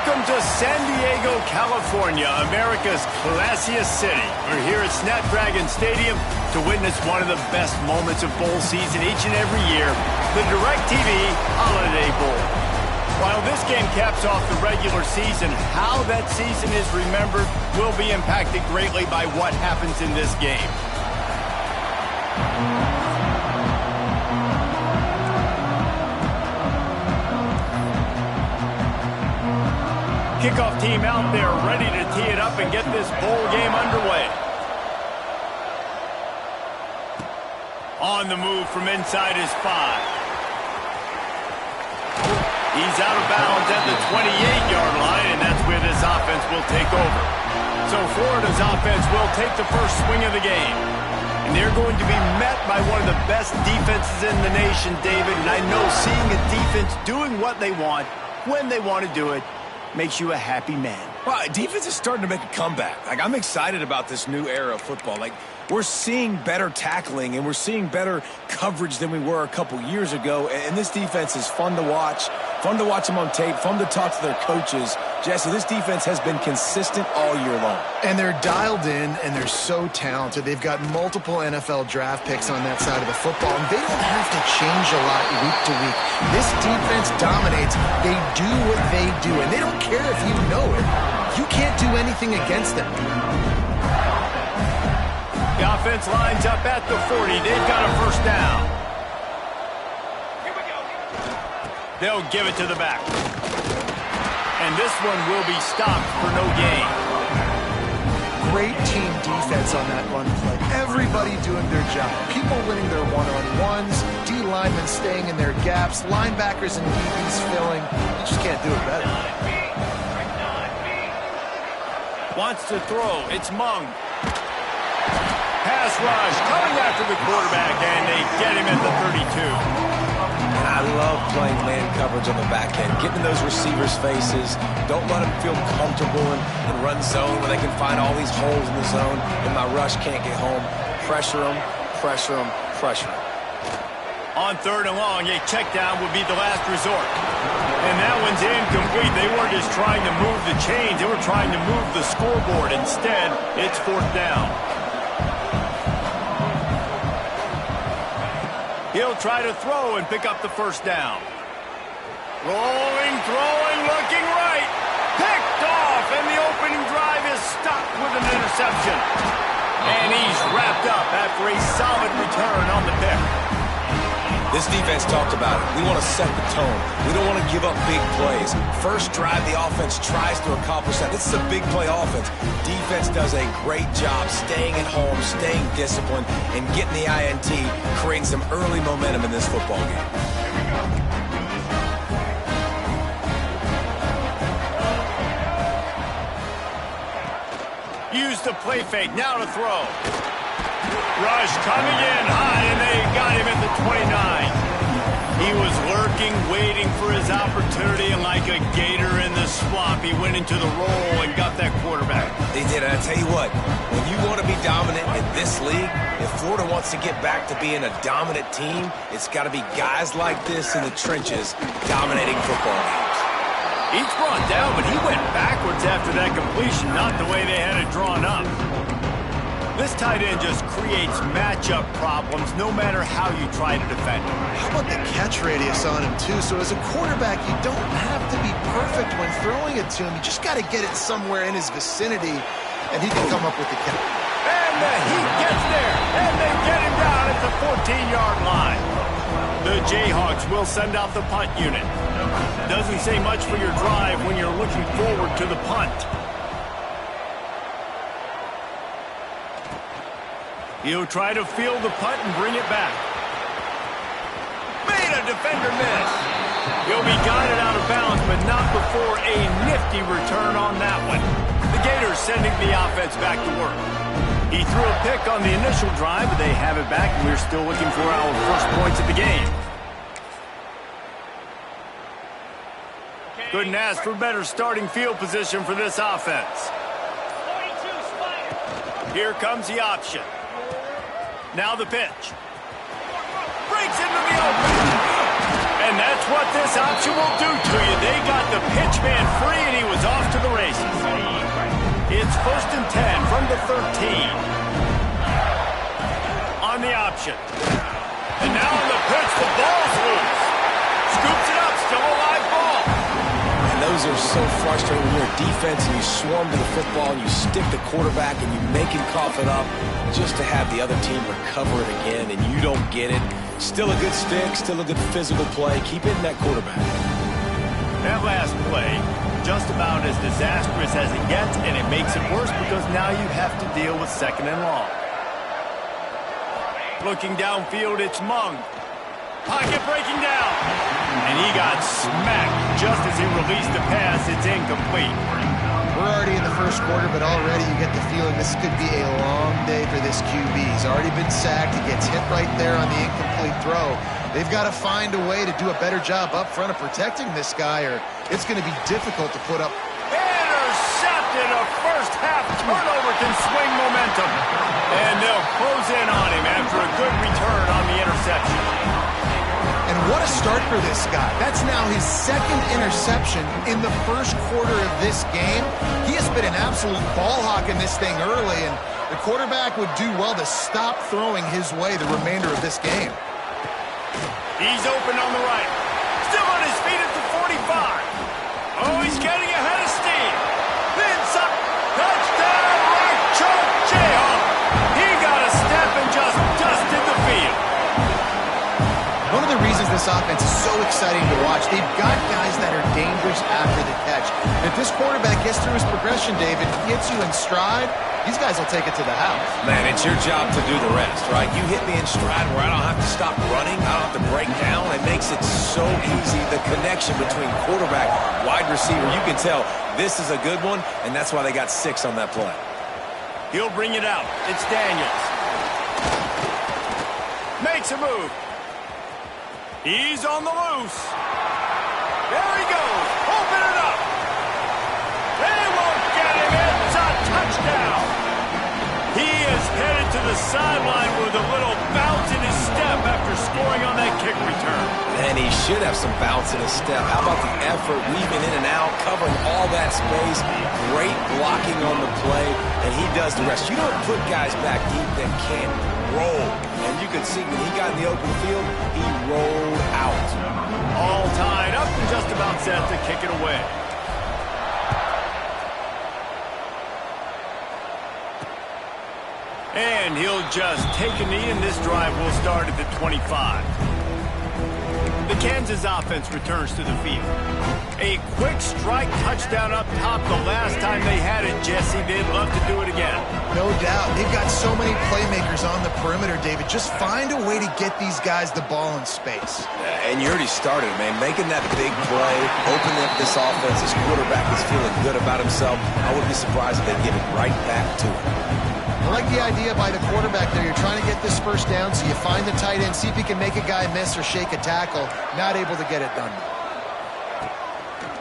Welcome to San Diego, California, America's classiest city. We're here at Snapdragon Stadium to witness one of the best moments of bowl season each and every year, the DirecTV Holiday Bowl. While this game caps off the regular season, how that season is remembered will be impacted greatly by what happens in this game. Kickoff team out there ready to tee it up and get this bowl game underway. On the move from inside his 5. He's out of bounds at the 28-yard line, and that's where this offense will take over. So Florida's offense will take the first swing of the game. And they're going to be met by one of the best defenses in the nation, David. And I know seeing a defense doing what they want, when they want to do it, makes you a happy man. Well, defense is starting to make a comeback. I'm excited about this new era of football. We're seeing better tackling, and we're seeing better coverage than we were a couple years ago. And this defense is fun to watch them on tape, fun to talk to their coaches. Jesse, this defense has been consistent all year long. And they're dialed in, and they're so talented. They've got multiple NFL draft picks on that side of the football, and they don't have to change a lot week to week. This defense dominates. They do what they do, and they don't care if you know it. You can't do anything against them. The offense lines up at the 40. They've got a first down. They'll give it to the back. And this one will be stopped for no gain. Great team defense on that run play. Everybody doing their job. People winning their one-on-ones, D linemen staying in their gaps, linebackers and DBs filling. You just can't do it better. Wants to throw. It's Mung. Pass rush coming after the quarterback, and they get him at the 32. And I love playing man coverage on the back end, getting in those receivers' faces. Don't let them feel comfortable in run zone where they can find all these holes in the zone and my rush can't get home. Pressure them, pressure them, pressure them. On 3rd and long, a check down would be the last resort. And that one's incomplete. They weren't just trying to move the chains. They were trying to move the scoreboard. Instead, it's 4th down. He'll try to throw and pick up the first down. Rolling, throwing, looking right. Picked off, and the opening drive is stopped with an interception. And he's wrapped up after a solid return on the pick. This defense talked about it. We want to set the tone. We don't want to give up big plays. First drive, the offense tries to accomplish that. This is a big play offense. Defense does a great job staying at home, staying disciplined, and getting the INT, creating some early momentum in this football game. Use the play fake. Now to throw. Rush coming in high, and they got him at the 29. He was lurking, waiting for his opportunity, and like a gator in the swamp, he went into the roll and got that quarterback. They did, and I tell you what, when you want to be dominant in this league, if Florida wants to get back to being a dominant team, it's got to be guys like this in the trenches dominating football games. He's brought down, but he went backwards after that completion, not the way they had it drawn up. This tight end just creates matchup problems no matter how you try to defend him. How about the catch radius on him, too? So as a quarterback, you don't have to be perfect when throwing it to him. You just got to get it somewhere in his vicinity, and he can come up with the catch. And he gets there, and they get him down at the 14-yard line. The Jayhawks will send out the punt unit. Doesn't say much for your drive when you're looking forward to the punt. He'll try to field the punt and bring it back. Made a defender miss. He'll be guided out of bounds, but not before a nifty return on that one. The Gators sending the offense back to work. He threw a pick on the initial drive, but they have it back, and we're still looking for our first points of the game. Couldn't ask for better starting field position for this offense. Here comes the option. Now the pitch. Breaks into the open. And that's what this option will do to you. They got the pitch man free, and he was off to the races. It's 1st and 10 from the 13. On the option. And now on the pitch, the ball's loose. Scoops it up, still a live ball. And those are so frustrating when you're a defense and you swarm to the football and you stick the quarterback and you make him cough it up just to have the other team recover it again and you don't get it. Still a good stick, still a good physical play. Keep hitting that quarterback. That last play, just about as disastrous as it gets, and it makes it worse because now you have to deal with 2nd and long. Looking downfield, it's Mung. Pocket breaking down. And he got smacked just as he released the pass. It's incomplete. We're already in the first quarter, but already you get the feeling this could be a long day for this QB. He's already been sacked. He gets hit right there on the incomplete throw. They've got to find a way to do a better job up front of protecting this guy, or it's going to be difficult to put up. Intercepted. A first-half turnover can swing momentum. And they'll close in on him after a good return on the interception. And what a start for this guy. That's now his 2nd interception in the first quarter of this game. He has been an absolute ball hawk in this thing early, and the quarterback would do well to stop throwing his way the remainder of this game. He's open on the right. Still on his feet at the 45. Oh, he's getting ahead of steam. Inside. Touchdown, right choke, Ncaa. He got a step and just dusted the field. One of the reasons this offense is so exciting to watch, they've got guys that are dangerous after the catch. If this quarterback gets through his progression, David, gets you in stride, these guys will take it to the house. Man, it's your job to do the rest, right? You hit me in stride where I don't have to stop running. I don't have to break down. It makes it so easy. The connection between quarterback, wide receiver, you can tell this is a good one, and that's why they got 6 on that play. He'll bring it out. It's Daniels. Makes a move. He's on the loose. There he goes. Open it up. They won't get him. It's a touchdown. He is headed to the sideline with a little bounce in his step after scoring on that kick return. And he should have some bounce in his step. How about the effort, weaving in and out, covering all that space, great blocking on the play, and he does the rest. You don't put guys back deep that can't roll. And you can see when he got in the open field, he rolled out. All tied up and just about set to kick it away. And he'll just take a knee, and this drive will start at the 25. The Kansas offense returns to the field. A quick strike touchdown up top the last time they had it, Jesse. They'd love to do it again. No doubt. They've got so many playmakers on the perimeter, David. Just find a way to get these guys the ball in space. And you already started, man. Making that big play, opening up this offense. This quarterback is feeling good about himself. I wouldn't be surprised if they give it right back to him. I like the idea by the quarterback there. You're trying to get this first down, so you find the tight end, see if he can make a guy miss or shake a tackle. Not able to get it done.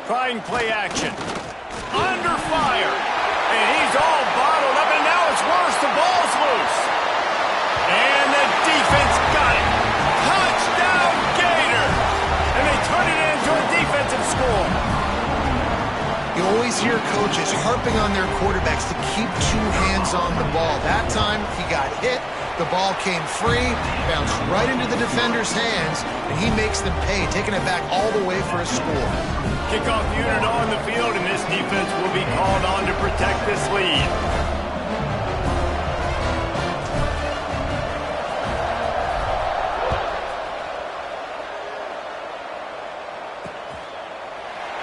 Trying play action. Under fire. And he's all bottled up, and now it's worse. The ball's loose. And the defense got it. Touchdown, Gator. And they turn it into a defensive score. You always hear coaches harping on their quarterbacks to keep 2 hands on the ball. That time, he got hit. The ball came free, bounced right into the defender's hands, and he makes them pay, taking it back all the way for a score. Kickoff unit on the field, and this defense will be called on to protect this lead.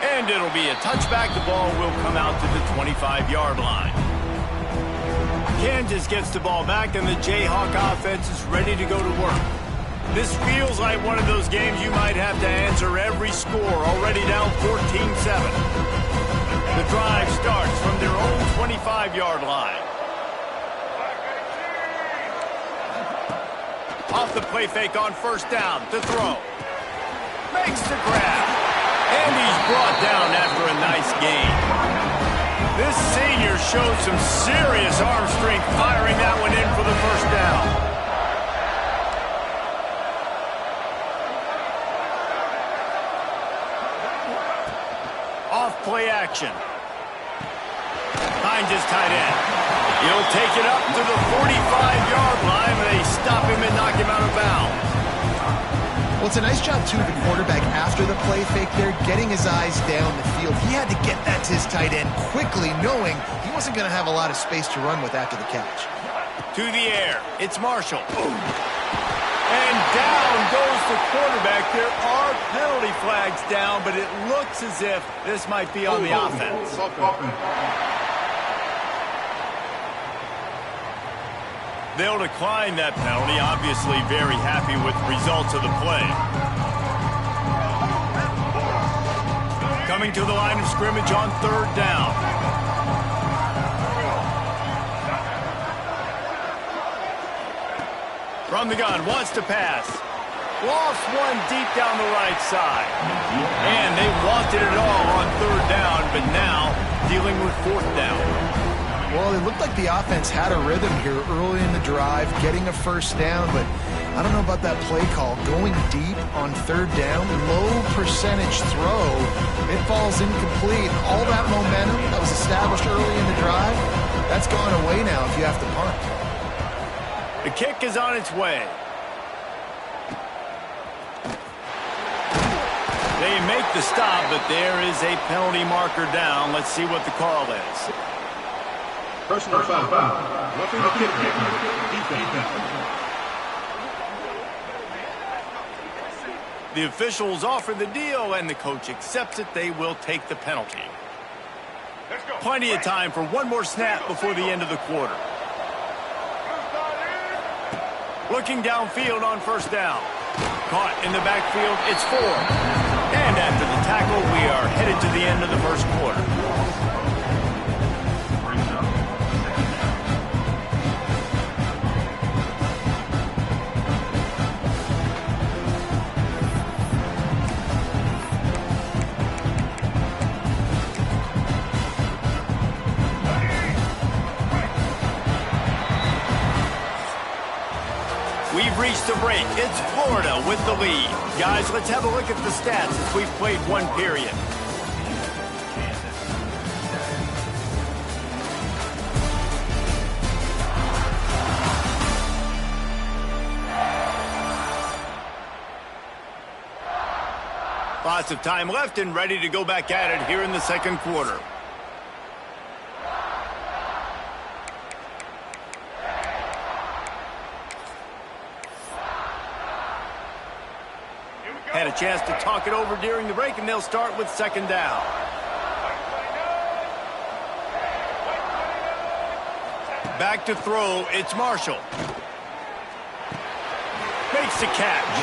And it'll be a touchback. The ball will come out to the 25-yard line. Kansas gets the ball back, and the Jayhawk offense is ready to go to work. This feels like one of those games you might have to answer every score, already down 14-7. The drive starts from their own 25-yard line. Off the play fake on first down to throw. Makes the grab. And he's brought down after a nice gain. This senior showed some serious arm strength firing that one in for the first down. play action. Finds his tight end. He'll take it up to the 45-yard line, and they stop him and knock him out of bounds. Well, it's a nice job, too, the quarterback after the play fake there, getting his eyes down the field. He had to get that to his tight end quickly, knowing he wasn't going to have a lot of space to run with after the catch. To the air. It's Marshall. And down goes the quarterback. There are penalty flags down, but it looks as if this might be on the offense. They'll decline that penalty, obviously very happy with the results of the play. Coming to the line of scrimmage on 3rd down. From the gun, wants to pass. Lost one deep down the right side. And they wanted it all on 3rd down, but now dealing with 4th down. Well, it looked like the offense had a rhythm here early in the drive, getting a 1st down, but I don't know about that play call. Going deep on 3rd down, low percentage throw, it falls incomplete. All that momentum that was established early in the drive, that's gone away now if you have to punt. The kick is on its way. They make the stop, but there is a penalty marker down. Let's see what the call is. Personal foul. Roughing the kicker. Defense. The officials offer the deal, and the coach accepts it. They will take the penalty. Plenty of time for one more snap before the end of the quarter. Looking downfield on 1st down. Caught in the backfield. It's 4. And after the tackle, we are headed to the end of the 1st quarter. We've reached the break. It's Florida with the lead. Guys, let's have a look at the stats as we've played one period. Lots of time left and ready to go back at it here in the 2nd quarter. Had a chance to talk it over during the break, and they'll start with 2nd down. Back to throw, it's Marshall. Makes the catch.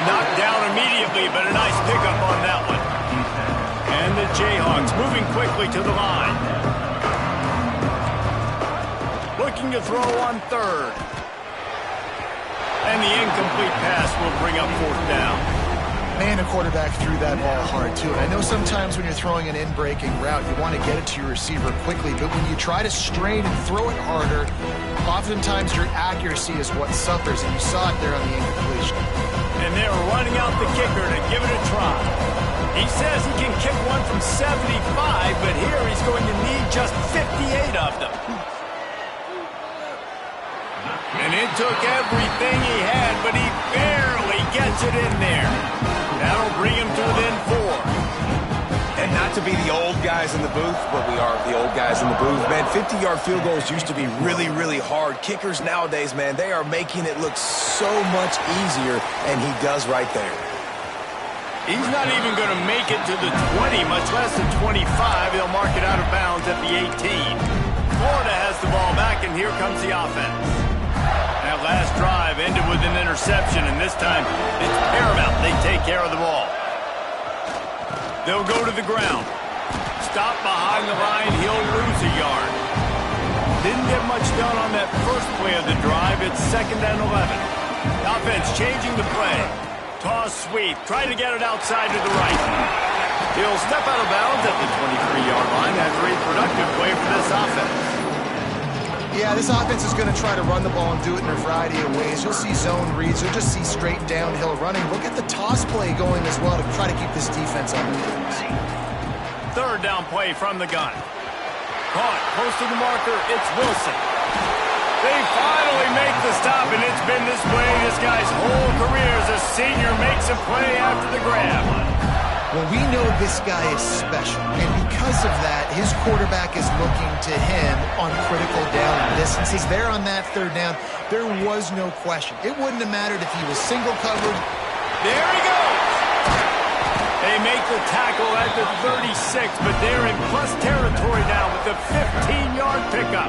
Knocked down immediately, but a nice pickup on that one. And the Jayhawks moving quickly to the line. Looking to throw on 3rd. And the incomplete pass will bring up 4th down. Man, the quarterback threw that ball hard, too. And I know sometimes when you're throwing an in-breaking route, you want to get it to your receiver quickly. But when you try to strain and throw it harder, oftentimes your accuracy is what suffers. And you saw it there on the incompletion. And they're running out the kicker to give it a try. He says he can kick one from 75, but here he's going to need just 58 of them. And it took everything he had, but he barely gets it in there. That'll bring him to within 4. And not to be the old guys in the booth, but we are the old guys in the booth. Man, 50-yard field goals used to be really, really hard. Kickers nowadays, man, they are making it look so much easier, and he does right there. He's not even going to make it to the 20, much less the 25. They'll mark it out of bounds at the 18. Florida has the ball back, and here comes the offense. That last drive ended with an interception, and this time it's paramount they take care of the ball. They'll go to the ground. Stop behind the line. He'll lose a yard. Didn't get much done on that first play of the drive. It's 2nd and 11. Offense changing the play. Toss sweep. Try to get it outside to the right. He'll step out of bounds at the 23-yard line after a productive play for this offense. Yeah, this offense is going to try to run the ball and do it in a variety of ways. You'll see zone reads. You'll just see straight downhill running. Look at the toss play going as well to try to keep this defense on the third down play from the gun. Caught close to the marker, it's Wilson. They finally make the stop, and it's been this way this guy's whole career as a senior makes a play after the grab. Well, we know this guy is special, and because of that, his quarterback is looking to him on critical down distances. There on that third down, there was no question. It wouldn't have mattered if he was single covered. There he goes. They make the tackle at the 36, but they're in plus territory now with the 15-yard pickup.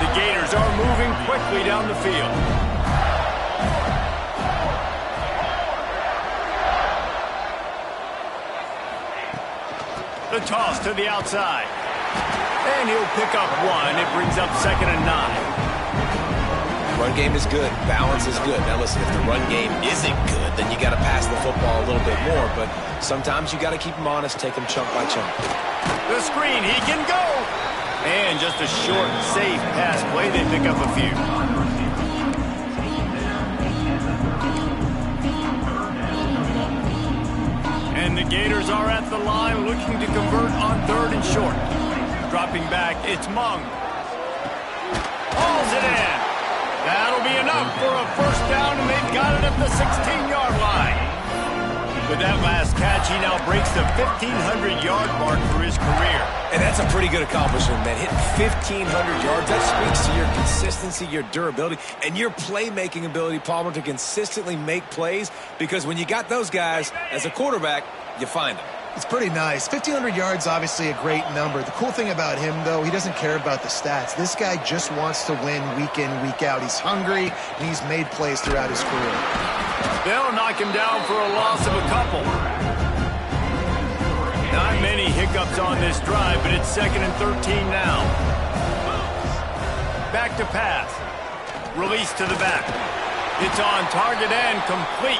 The Gators are moving quickly down the field. The toss to the outside. And he'll pick up one. It brings up 2nd and 9. Run game is good. Balance is good. Now listen, if the run game isn't good, then you got to pass the football a little bit more. But sometimes you got to keep them honest, take them chunk by chunk. The screen, he can go. And just a short, safe pass play. They pick up a few. And the Gators are at the line looking to convert on 3rd and short. Dropping back, it's Mung. Hauls it in. That'll be enough for a first down, and they've got it at the 16-yard line. With that last catch, he now breaks the 1,500-yard mark for his career. And that's a pretty good accomplishment, man. Hitting 1,500 yards, that speaks to your consistency, your durability, and your playmaking ability, Palmer, to consistently make plays, because when you got those guys as a quarterback, you find them. It's pretty nice. 1,500 yards, obviously a great number. The cool thing about him, though, he doesn't care about the stats. This guy just wants to win week in, week out. He's hungry, and he's made plays throughout his career. They'll knock him down for a loss of a couple. Not many hiccups on this drive, but it's 2nd and 13 now. Back to pass. Release to the back. It's on target and complete.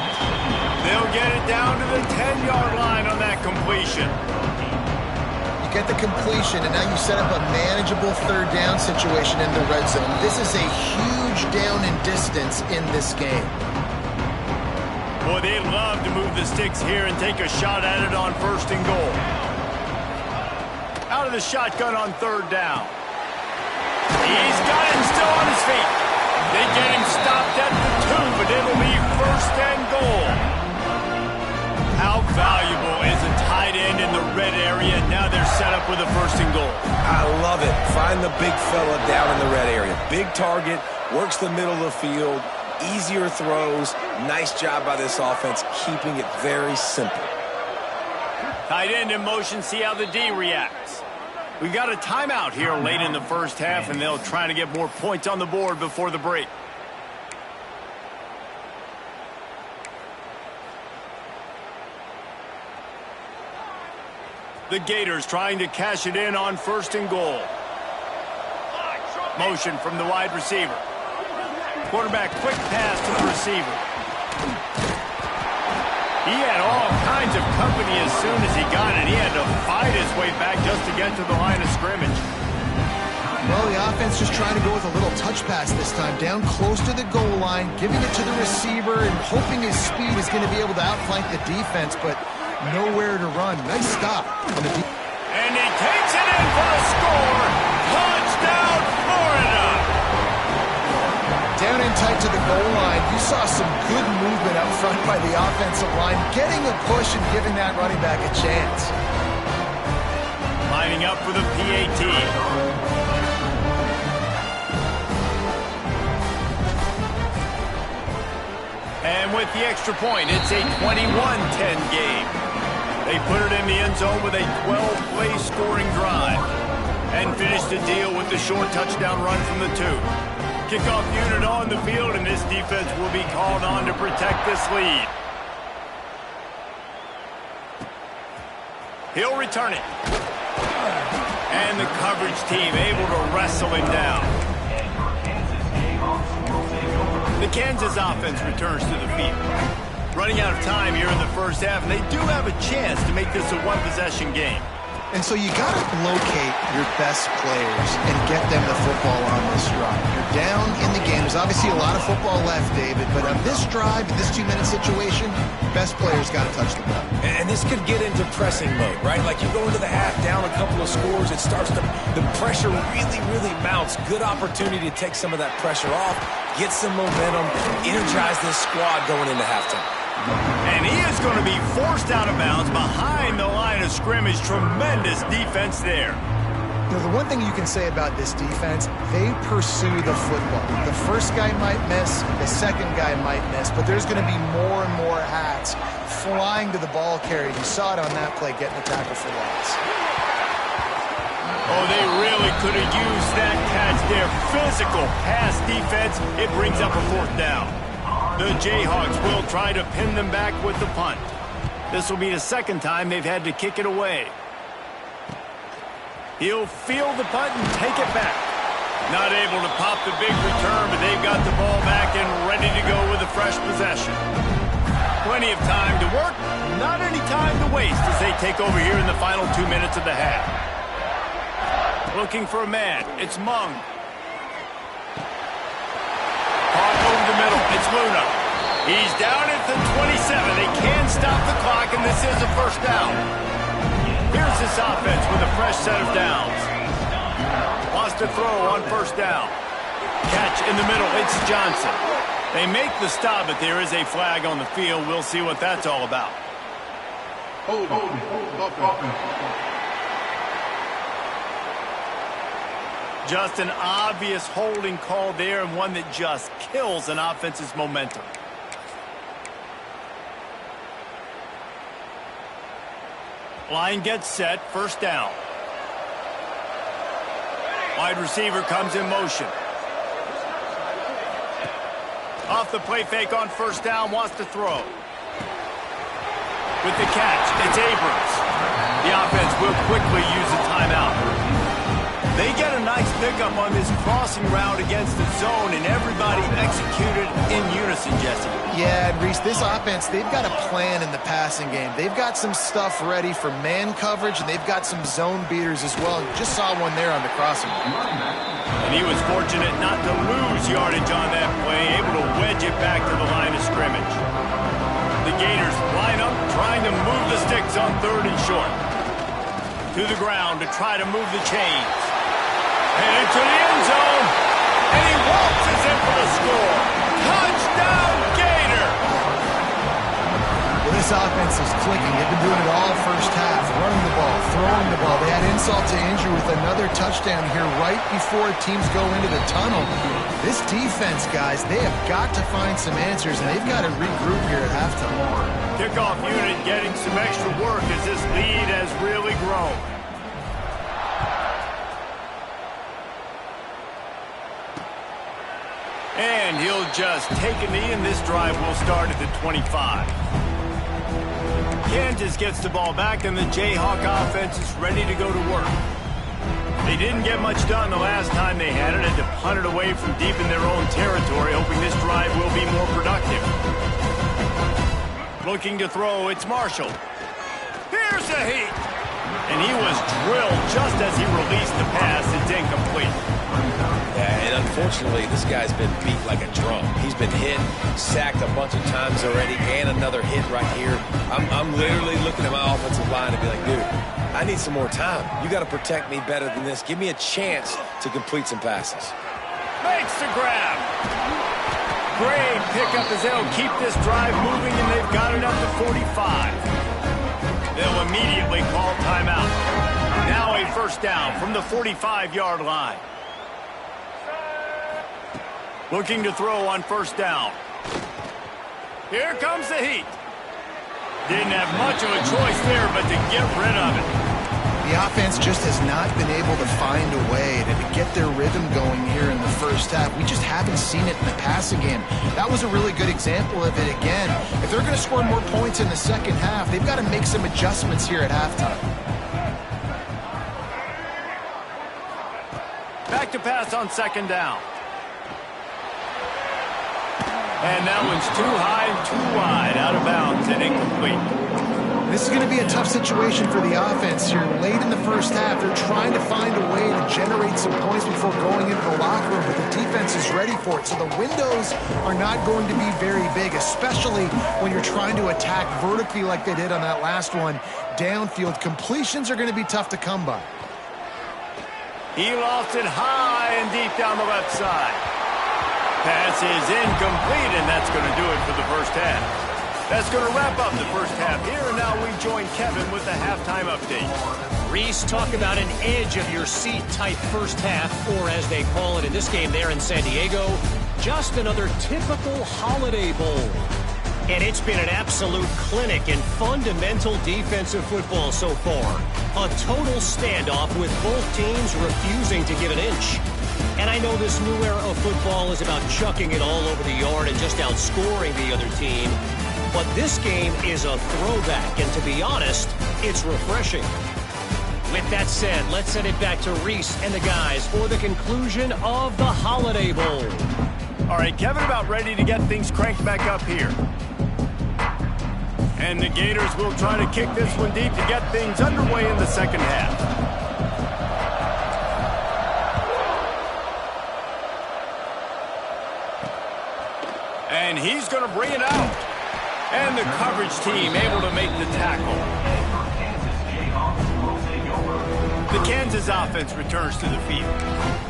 They'll get it down to the 10-yard line on that completion. You get the completion, and now you set up a manageable third down situation in the red zone. This is a huge down in distance in this game. Boy, they love to move the sticks here and take a shot at it on 1st and goal. Out of the shotgun on 3rd down. He's got it still on his feet. They get him stopped at the 2, but it'll be 1st and goal. How valuable is a tight end in the red area? Now they're set up with a 1st and goal. I love it. Find the big fella down in the red area. Big target, works the middle of the field, easier throws. Nice job by this offense, keeping it very simple. Tight end in motion, see how the D reacts. We've got a timeout here late in the first half, and they'll try to get more points on the board before the break. The Gators trying to cash it in on 1st and goal. Motion from the wide receiver. Quarterback quick pass to the receiver. He had all kinds of company as soon as he got it. He had to fight his way back just to get to the line of scrimmage. Well, the offense just trying to go with a little touch pass this time. Down close to the goal line, giving it to the receiver and hoping his speed is going to be able to outflank the defense, but nowhere to run. Nice stop. And he takes it in for a score. Touchdown, Florida! Down in tight to the goal line, you saw some good movement up front by the offensive line, getting a push and giving that running back a chance. Lining up for the PAT. And with the extra point, it's a 21-10 game. They put it in the end zone with a 12-play scoring drive and finished the deal with the short touchdown run from the 2. Kickoff unit on the field, and this defense will be called on to protect this lead. He'll return it. And the coverage team able to wrestle him down. The Kansas offense returns to the field. Running out of time here in the first half, and they do have a chance to make this a one-possession game. And so you got to locate your best players and get them the football on this drive. You're down in the game. There's obviously a lot of football left, David, but on this drive, in this 2-minute situation, best players got to touch the ball. And this could get into pressing mode, right? Like you go into the half down a couple of scores, it starts to, the pressure really mounts. Good opportunity to take some of that pressure off, get some momentum, energize this squad going into halftime. And he is going to be forced out of bounds behind the line of scrimmage. Tremendous defense there. You know, the one thing you can say about this defense, they pursue the football. The first guy might miss, the second guy might miss, but there's going to be more and more hats flying to the ball carrier. You saw it on that play, getting a tackle for loss. Oh, they really could have used that catch there. Physical pass defense. It brings up a 4th down. The Jayhawks will try to pin them back with the punt. This will be the second time they've had to kick it away. He'll field the punt and take it back. Not able to pop the big return, but they've got the ball back and ready to go with a fresh possession. Plenty of time to work, not any time to waste as they take over here in the final 2 minutes of the half. Looking for a man. It's Mung. Caught over the middle. It's Luna. He's down at the 27. They can stop the clock, and this is a 1st down. Here's this offense with a fresh set of downs. Lost a throw on 1st down. Catch in the middle. It's Johnson. They make the stop, but there is a flag on the field. We'll see what that's all about. Hold. Just an obvious holding call there, and one that just kills an offense's momentum. Line gets set, 1st down. Wide receiver comes in motion. Off the play fake on 1st down, wants to throw. With the catch, it's Abrams. The offense will quickly use a timeout. They get a nice pickup on this crossing route against the zone, and everybody executed in unison, Jesse. Yeah, and Reese, this offense, they've got a plan in the passing game. They've got some stuff ready for man coverage, and they've got some zone beaters as well. Just saw one there on the crossing route. And he was fortunate not to lose yardage on that play, able to wedge it back to the line of scrimmage. The Gators line up, trying to move the sticks on 3rd and short. To the ground to try to move the chains. And into the end zone. And he waltzes in for the score. Touchdown, Gator! Well, this offense is clicking. They've been doing it all 1st half. Running the ball, throwing the ball. They had insult to injury with another touchdown here right before teams go into the tunnel. This defense, guys, they have got to find some answers, and they've got to regroup here at halftime. Kickoff unit getting some extra work as this lead has really grown. And he'll just take a knee, and this drive will start at the 25. Kansas gets the ball back, and the Jayhawk offense is ready to go to work. They didn't get much done the last time they had it, had to punt it away from deep in their own territory, hoping this drive will be more productive. Looking to throw, it's Marshall. Here's a heat. And he was drilled just as he released the pass. It's incomplete. Yeah, and unfortunately, this guy's been beat like a drum. He's been hit, sacked a bunch of times already, and another hit right here. I'm literally looking at my offensive line and be like, dude, I need some more time. You got to protect me better than this. Give me a chance to complete some passes. Makes the grab. Great pickup as they'll keep this drive moving, and they've got it up to 45. They'll immediately call timeout. Now a 1st down from the 45-yard line. Looking to throw on 1st down. Here comes the heat. Didn't have much of a choice there, but to get rid of it. The offense just has not been able to find a way to get their rhythm going here in the 1st half. We just haven't seen it in the passing game. That was a really good example of it again. If they're going to score more points in the 2nd half, they've got to make some adjustments here at halftime. Back to pass on 2nd down. And that one's too high and too wide, out of bounds and incomplete. This is going to be a tough situation for the offense here. Late in the first half, they're trying to find a way to generate some points before going into the locker room, but the defense is ready for it. So the windows are not going to be very big, especially when you're trying to attack vertically like they did on that last one. Downfield completions are going to be tough to come by. He lost it high and deep down the left side. Pass is incomplete, and that's going to do it for the first half. That's going to wrap up the first half here, and now we join Kevin with the halftime update. Reese, talk about an edge-of-your-seat type first half, or as they call it in this game there in San Diego, just another typical Holiday Bowl. And it's been an absolute clinic in fundamental defensive football so far. A total standoff with both teams refusing to give an inch. And I know this new era of football is about chucking it all over the yard and just outscoring the other team. But this game is a throwback, and to be honest, it's refreshing. With that said, let's send it back to Reese and the guys for the conclusion of the Holiday Bowl. All right, Kevin, about ready to get things cranked back up here. And the Gators will try to kick this one deep to get things underway in the second half. And he's going to bring it out. And the coverage team able to make the tackle. The Kansas offense returns to the field.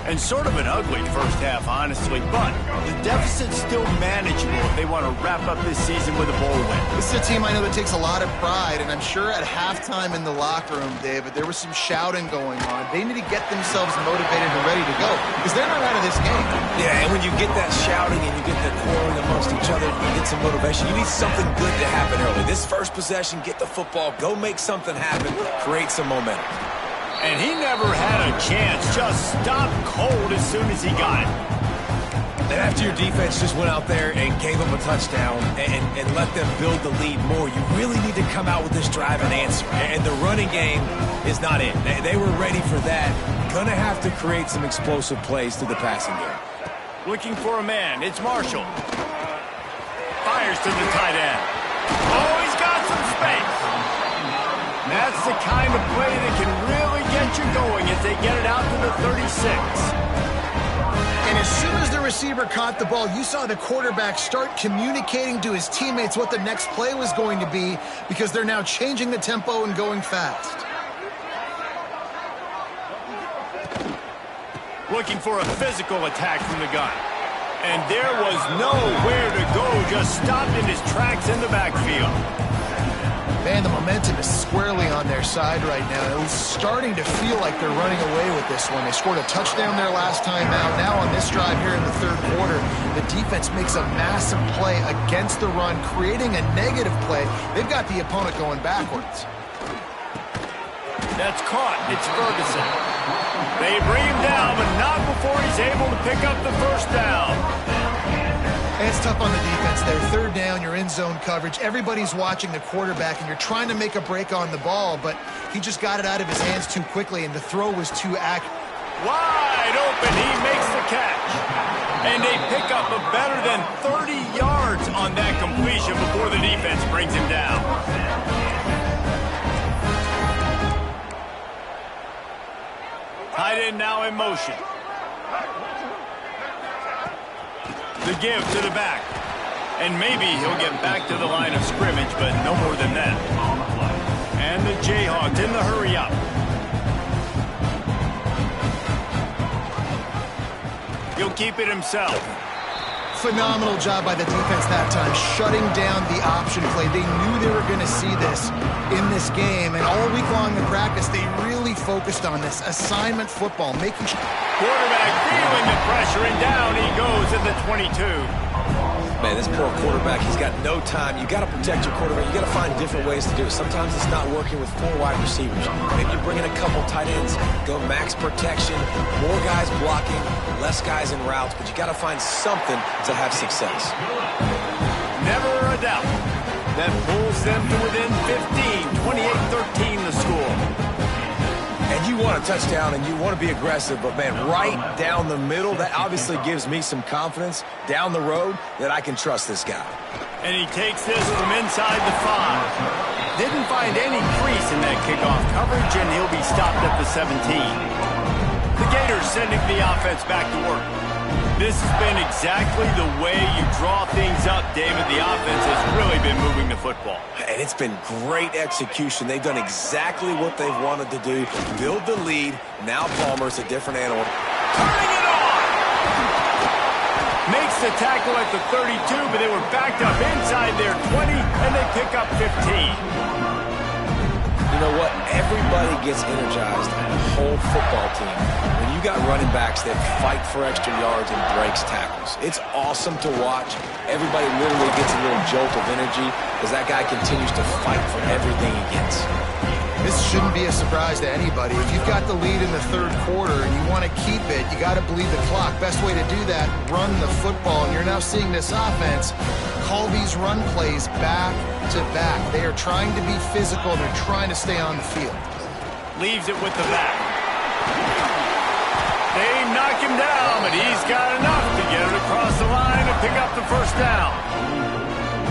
And sort of an ugly first half, honestly, but the deficit's still manageable if they want to wrap up this season with a bowl win. This is a team I know that takes a lot of pride, and I'm sure at halftime in the locker room, David, there was some shouting going on. They need to get themselves motivated and ready to go, because they're not out of this game. Yeah, and when you get that shouting and you get that quarreling amongst each other, you get some motivation. You need something good to happen early. This first possession, get the football, go make something happen, create some momentum. And he never had a chance, just stopped cold as soon as he got it. And after your defense just went out there and gave up a touchdown and let them build the lead more, you really need to come out with this drive and answer. And the running game is not in. They were ready for that. Going to have to create some explosive plays through the passing game. Looking for a man. It's Marshall. Fires to the tight end. Oh, he's got some space. That's the kind of play that can really get you going as they get it out to the 36. And as soon as the receiver caught the ball, you saw the quarterback start communicating to his teammates what the next play was going to be, because they're now changing the tempo and going fast. Looking for a physical attack from the gun. And there was nowhere to go, just stopped in his tracks in the backfield. Man, the momentum is squarely on their side right now. It's starting to feel like they're running away with this one. They scored a touchdown their last time out. Now on this drive here in the third quarter, the defense makes a massive play against the run, creating a negative play. They've got the opponent going backwards. That's caught. It's Ferguson. They bring him down, but not before he's able to pick up the first down. And it's tough on the defense there. Third down, you're in zone coverage. Everybody's watching the quarterback, and you're trying to make a break on the ball, but he just got it out of his hands too quickly, and the throw was too accurate. Wide open, he makes the catch. And they pick up a better than 30 yards on that completion before the defense brings him down. Tight end now in motion. The give to the back. And maybe he'll get back to the line of scrimmage, but no more than that. And the Jayhawks in the hurry up. He'll keep it himself. Phenomenal job by the defense that time, shutting down the option play. They knew they were going to see this in this game, and all week long in practice, they really focused on this assignment football, making sure. Quarterback feeling the pressure, and down he goes at the 22. Man, this poor quarterback, he's got no time. You got to protect your quarterback. You got to find different ways to do it. Sometimes it's not working with 4 wide receivers. Maybe you bring in a couple tight ends, go max protection, more guys blocking, less guys in routes, but you got to find something to have success. Never a doubt. That pulls them to within 15, 28-13 the score. And you want a touchdown and you want to be aggressive, but, man, right down the middle, that obviously gives me some confidence down the road that I can trust this guy. And he takes this from inside the 5. Didn't find any crease in that kickoff coverage, and he'll be stopped at the 17. The Gators sending the offense back to work. This has been exactly the way you draw things up, David. The offense has really been moving the football. And it's been great execution. They've done exactly what they've wanted to do. Build the lead. Now Palmer's a different animal. Turning it on! Makes the tackle at the 32, but they were backed up inside their 20, and they pick up 15. You know what? Everybody gets energized on the whole football team when you got running backs that fight for extra yards and breaks tackles. It's awesome to watch. Everybody literally gets a little jolt of energy as that guy continues to fight for everything he gets. This shouldn't be a surprise to anybody. If you've got the lead in the third quarter and you want to keep it, you got to bleed the clock. Best way to do that, run the football. And you're now seeing this offense call these run plays back to back. They are trying to be physical. They're trying to stay on the field. Leaves it with the back. They knock him down, but he's got enough to get it across the line and pick up the first down.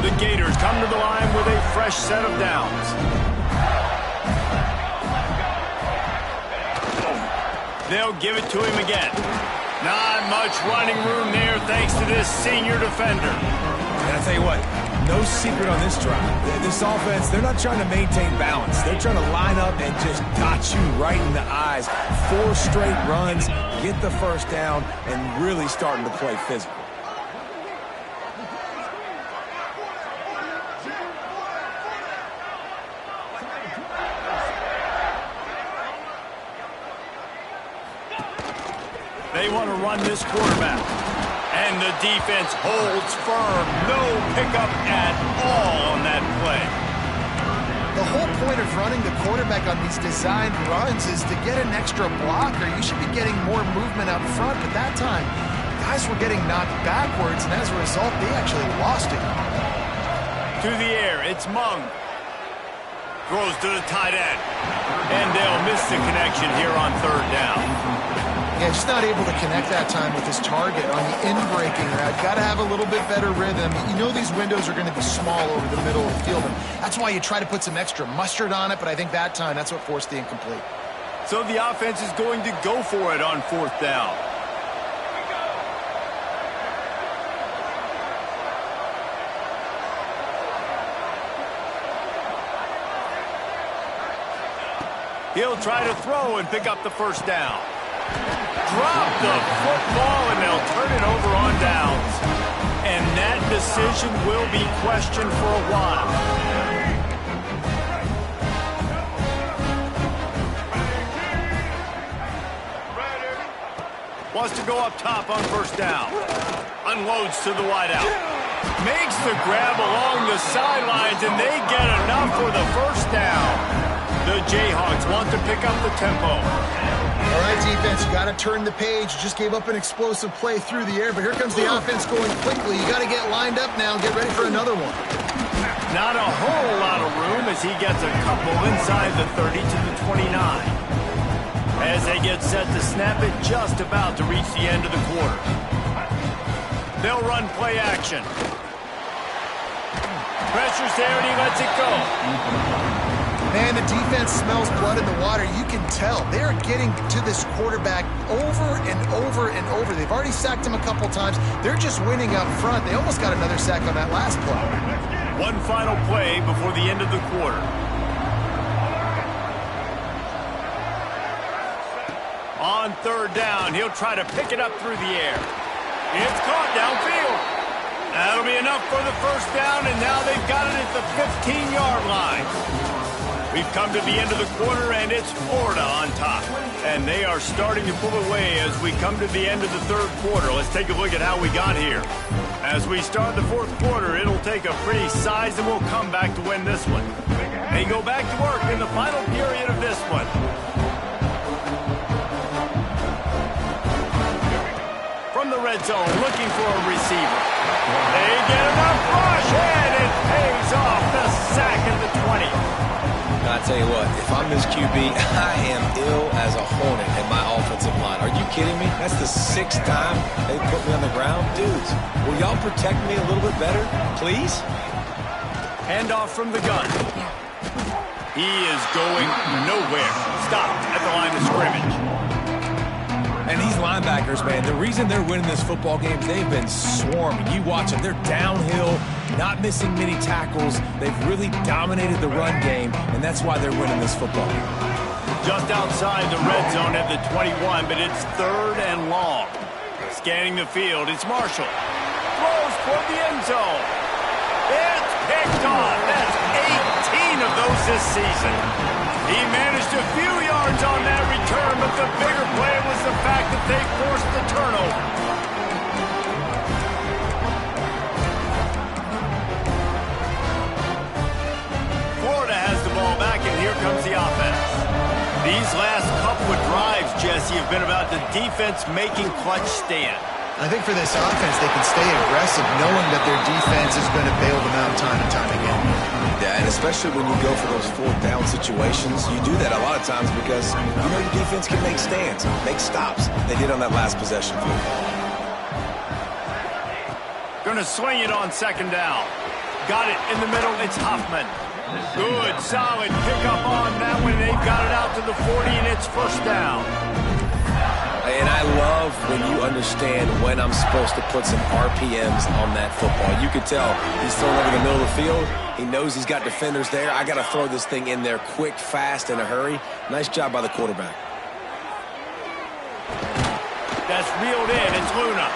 The Gators come to the line with a fresh set of downs. They'll give it to him again. Not much running room there thanks to this senior defender. And I tell you what, no secret on this drive. This offense, they're not trying to maintain balance. They're trying to line up and just dot you right in the eyes. 4 straight runs, get the first down, and really starting to play physical. They want to run this quarterback. And the defense holds firm. No pickup at all on that play. The whole point of running the quarterback on these designed runs is to get an extra blocker. You should be getting more movement up front, but that time, guys were getting knocked backwards, and as a result, they actually lost it. To the air, it's Mung. Throws to the tight end. And they'll miss the connection here on third down. Yeah, just not able to connect that time with his target on the in-breaking route. Got to have a little bit better rhythm. You know these windows are going to be small over the middle of the field, and that's why you try to put some extra mustard on it, but I think that time, that's what forced the incomplete. So the offense is going to go for it on fourth down. He'll try to throw and pick up the first down. Drop the football, and they'll turn it over on downs. And that decision will be questioned for a while. Wants to go up top on first down. Unloads to the wideout. Makes the grab along the sidelines, and they get enough for the first down. The Jayhawks want to pick up the tempo. All right, defense, you got to turn the page. You just gave up an explosive play through the air, but here comes the offense going quickly. You got to get lined up now and get ready for another one. Not a whole lot of room as he gets a couple inside the 30 to the 29. As they get set to snap it, just about to reach the end of the quarter. They'll run play action. Pressure's there and he lets it go. Man, the defense smells blood in the water. You can tell. They're getting to this quarterback over and over and over. They've already sacked him a couple times. They're just winning up front. They almost got another sack on that last play. One final play before the end of the quarter. On third down, he'll try to pick it up through the air. It's caught downfield. That'll be enough for the first down, and now they've got it at the 15-yard line. We've come to the end of the quarter, and it's Florida on top. And they are starting to pull away as we come to the end of the third quarter. Let's take a look at how we got here. As we start the fourth quarter, it'll take a pretty sizable comeback to win this one. They go back to work in the final period of this one. From the red zone, looking for a receiver. They get enough rush, and it pays off the sack at the 20. tell you what, if I'm this QB, I am ill as a hornet at my offensive line. Are you kidding me? That's the 6th time they put me on the ground. Dudes, will y'all protect me a little bit better, please? Handoff from the gun. He is going nowhere. Stopped at the line of scrimmage. And these linebackers, man, the reason they're winning this football game, they've been swarming. You watch them. They're downhill, not missing many tackles. They've really dominated the run game, and that's why they're winning this football game. Just outside the red zone at the 21, but it's 3rd and long. Scanning the field, it's Marshall. Throws toward the end zone. It's picked off. That's 18 of those this season. He managed a few yards on that return, but the bigger play was the fact that they forced the turnover. Florida has the ball back, and here comes the offense. These last couple of drives, Jesse, have been about the defense making clutch stand. I think for this offense, they can stay aggressive knowing that their defense is going to bail them out time and time again. Yeah, and especially when you go for those 4th down situations, you do that a lot of times because you know your defense can make stands, make stops. They did on that last possession. Going to swing it on 2nd down. Got it in the middle. It's Hoffman. Good, solid pickup on that one. They've got it out to the 40, and it's 1st down. And I love when you understand when I'm supposed to put some RPMs on that football. You can tell he's throwing over the middle of the field. He knows he's got defenders there. I got to throw this thing in there quick, fast, in a hurry. Nice job by the quarterback. That's reeled in. It's Luna.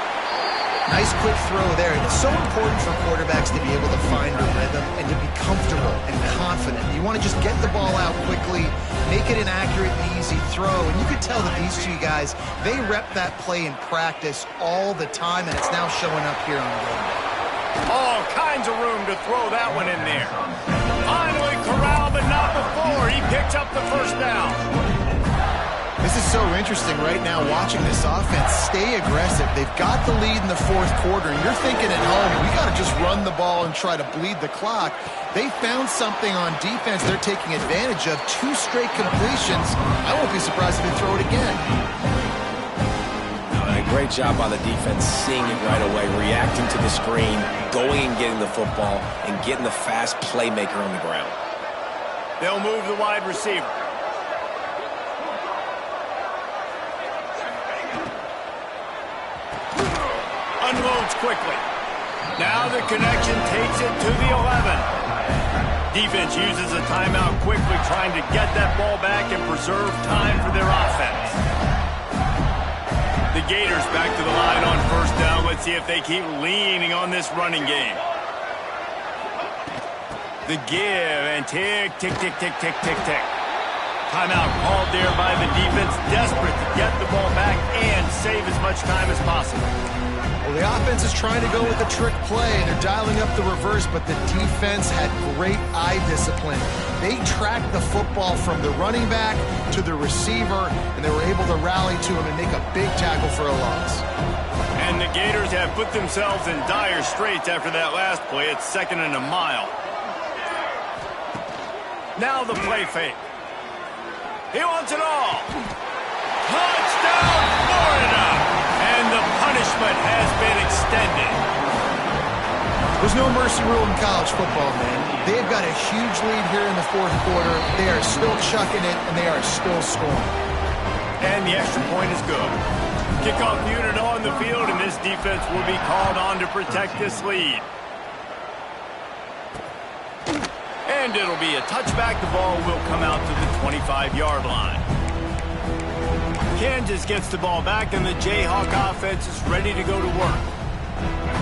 Nice quick throw there. It's so important for quarterbacks to be able to find a rhythm and to be comfortable and confident. You want to just get the ball out quickly, make it an accurate and easy throw. And you could tell that these two guys, they rep that play in practice all the time, and it's now showing up here on game day. All kinds of room to throw that one in there. Finally corralled, but not before. He picks up the 1st down. This is so interesting right now watching this offense stay aggressive. They've got the lead in the 4th quarter, and you're thinking at home, we got to just run the ball and try to bleed the clock. They found something on defense they're taking advantage of. 2 straight completions. I won't be surprised if they throw it again. A great job by the defense, seeing it right away, reacting to the screen, going and getting the football, and getting the fast playmaker on the ground. They'll move the wide receiver. Unloads quickly. Now the connection takes it to the 11. Defense uses a timeout quickly, trying to get that ball back and preserve time for their offense. The Gators back to the line on 1st down. Let's see if they keep leaning on this running game. The give and tick, tick, tick, tick, tick, tick, tick. Timeout called there by the defense, desperate to get the ball back and save as much time as possible. Well, the offense is trying to go with a trick play, and they're dialing up the reverse, but the defense had great eye discipline. They tracked the football from the running back to the receiver, and they were able to rally to him and make a big tackle for a loss. And the Gators have put themselves in dire straits after that last play. It's 2nd and a mile. Now the play fake. He wants it all. Touchdown, Florida! And the punishment has been extended. There's no mercy rule in college football, man. They've got a huge lead here in the 4th quarter. They are still chucking it, and they are still scoring. And the extra point is good. Kickoff unit on the field, and this defense will be called on to protect this lead. And it'll be a touchback. The ball will come out to the 25-yard line. Kansas gets the ball back, and the Jayhawk offense is ready to go to work.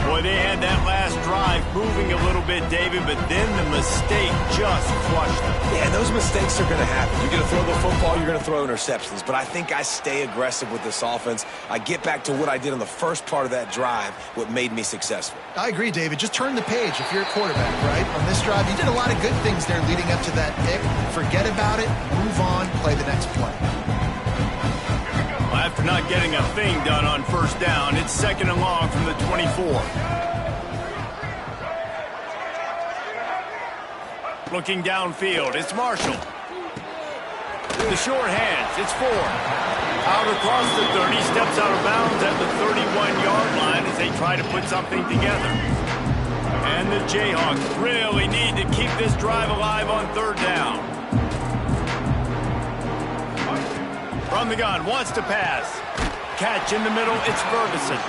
Boy, they had that last drive moving a little bit, David, but then the mistake just crushed them. Yeah, those mistakes are going to happen. You're going to throw the football, you're going to throw interceptions. But I think I stay aggressive with this offense. I get back to what I did on the first part of that drive, what made me successful. I agree, David. Just turn the page if you're a quarterback, right? On this drive, you did a lot of good things there leading up to that pick. Forget about it, move on, play the next play. After not getting a thing done on 1st down, it's 2nd and long from the 24. Looking downfield, it's Marshall. the short hands. It's Ford. Out across the 30, steps out of bounds at the 31-yard line as they try to put something together. And the Jayhawks really need to keep this drive alive on third down. From the gun, wants to pass. Catch in the middle, it's Ferguson.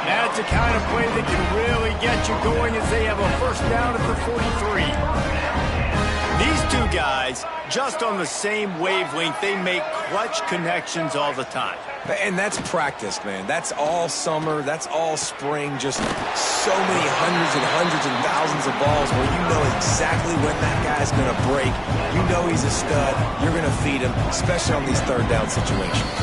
That's the kind of play that can really get you going as they have a first down at the 43. These two guys, just on the same wavelength, they make clutch connections all the time. And that's practice, man. That's all summer. That's all spring. Just so many hundreds and thousands of balls where you know exactly when that guy's going to break. You know he's a stud. You're going to feed him, especially on these third down situations.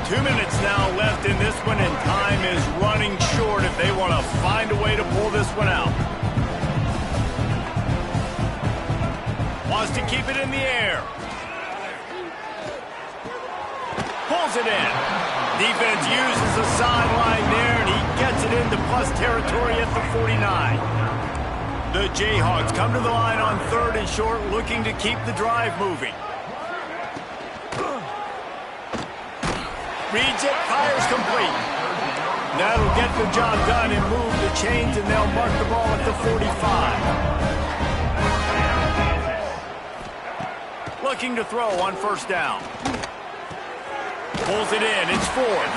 2 minutes now left in this one, and time is running short if they want to find a way to pull this one out. Wants to keep it in the air. Pulls it in. Defense uses the sideline there, and he gets it into plus territory at the 49. The Jayhawks come to the line on third and short, looking to keep the drive moving. Reads it, fires complete. That'll get the job done and move the chains, and they'll mark the ball at the 45. Looking to throw on first down. Pulls it in, it's Ford.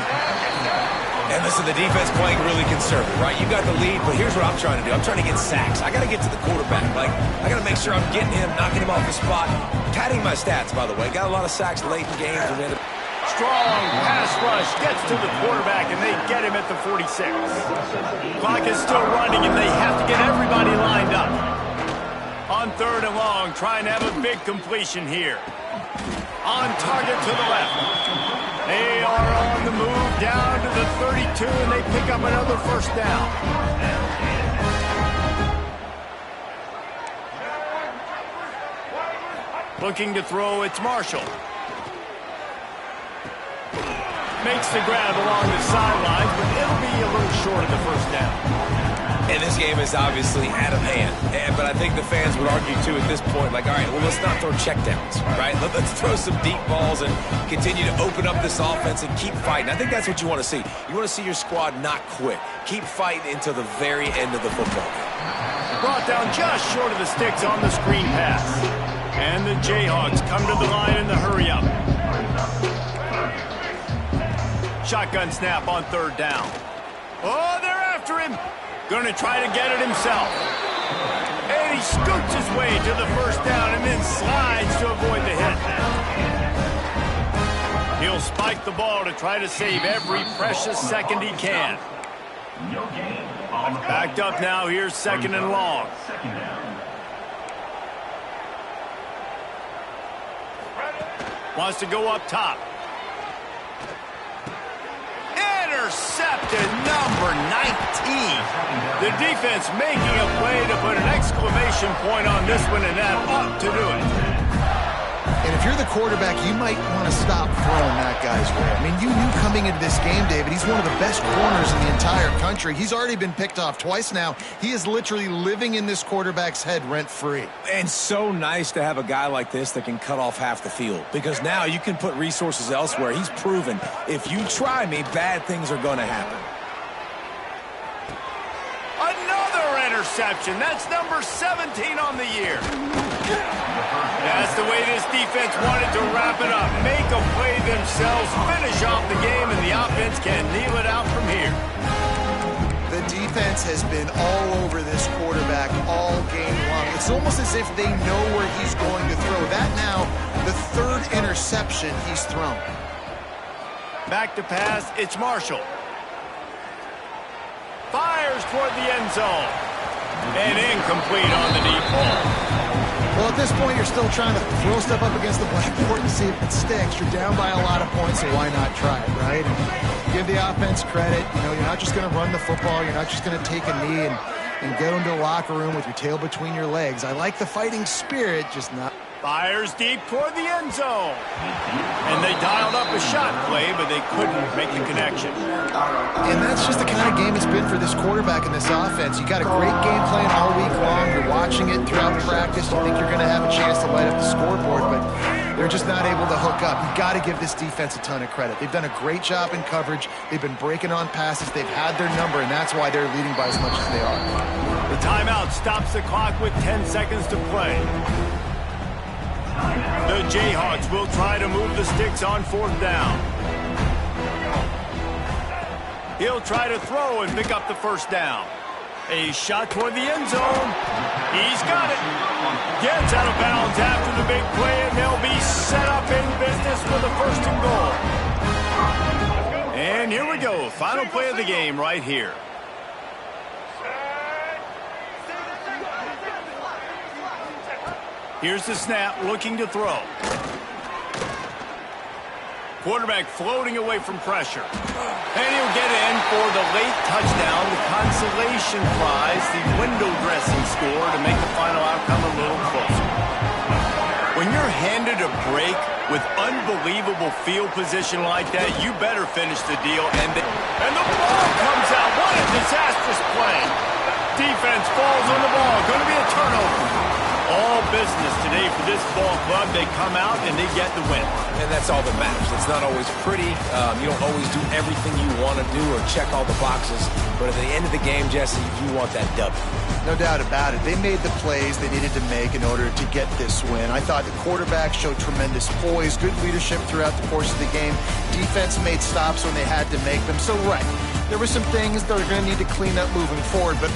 And listen, the defense playing really conservative, right? You got the lead, but here's what I'm trying to do. I'm trying to get sacks. I got to get to the quarterback. Like, I got to make sure I'm getting him, knocking him off the spot. Padding my stats, by the way. Got a lot of sacks late in games. And strong pass rush gets to the quarterback, and they get him at the 46. Clock is still running, and they have to get everybody lined up. On third and long, trying to have a big completion here. On target to the left. They are on the move down to the 32, and they pick up another first down. Looking to throw, it's Marshall. Makes the grab along the sidelines, but it'll be a little short of the first down. And this game is obviously out of hand. But I think the fans would argue, too, at this point, like, all right, well, let's not throw checkdowns, right? Let's throw some deep balls and continue to open up this offense and keep fighting. I think that's what you want to see. You want to see your squad not quit. Keep fighting until the very end of the football game. Brought down just short of the sticks on the screen pass. And the Jayhawks come to the line in the hurry-up. Shotgun snap on third down. Oh, they're after him. Going to try to get it himself. And he scoots his way to the first down and then slides to avoid the hit. He'll spike the ball to try to save every precious second he can. Backed up now, here's second and long. Wants to go up top. Intercepted, number 19. The defense making a play to put an exclamation point on this one, and that ought to do it. And if you're the quarterback, you might want to stop throwing that guy's way. I mean, you knew coming into this game, David, he's one of the best corners in the entire country. He's already been picked off twice now. He is literally living in this quarterback's head rent-free. And so nice to have a guy like this that can cut off half the field, because now you can put resources elsewhere. He's proven if you try me, bad things are going to happen. Another interception. That's number 17 on the year. That's the way this defense wanted to wrap it up. Make a play themselves, finish off the game, and the offense can kneel it out from here. The defense has been all over this quarterback all game long. It's almost as if they know where he's going to throw. That now, the third interception he's thrown. Back to pass, it's Marshall. Fires toward the end zone. And incomplete on the deep ball. Well, at this point, you're still trying to throw stuff up against the blackboard and see if it sticks. You're down by a lot of points, so why not try it, right? And give the offense credit. You know, you're not just going to run the football. You're not just going to take a knee and go into the locker room with your tail between your legs. I like the fighting spirit, just not. Fires deep toward the end zone. And they dialed up a shot play, but they couldn't make the connection. And that's just the kind of game it's been for this quarterback and this offense. You got a great game plan all week long. You're watching it throughout practice. You think you're going to have a chance to light up the scoreboard, but They're just not able to hook up. You've got to give this defense a ton of credit. They've done a great job in coverage. They've been breaking on passes. They've had their number, and that's why they're leading by as much as they are. The timeout stops the clock with 10 seconds to play. The Jayhawks will try to move the sticks on 4th down. He'll try to throw and pick up the first down. A shot toward the end zone. He's got it. Gets out of bounds after the big play, and they'll be set up in business with a 1st and goal. And here we go. Final play of the game right here. Here's the snap, looking to throw. Quarterback floating away from pressure. And he'll get in for the late touchdown, the consolation prize, the window dressing score to make the final outcome a little closer. When you're handed a break with unbelievable field position like that, you better finish the deal. And the ball comes out. What a disastrous play. Defense falls on the ball. Going to be a turnover. All business today for this ball club. They come out and they get the win. And that's all that matters. It's not always pretty. You don't always do everything you want to do or check all the boxes. But at the end of the game, Jesse, you want that W. No doubt about it. They made the plays they needed to make in order to get this win. I thought the quarterback showed tremendous poise, good leadership throughout the course of the game. Defense made stops when they had to make them. So, right, there were some things they're going to need to clean up moving forward, but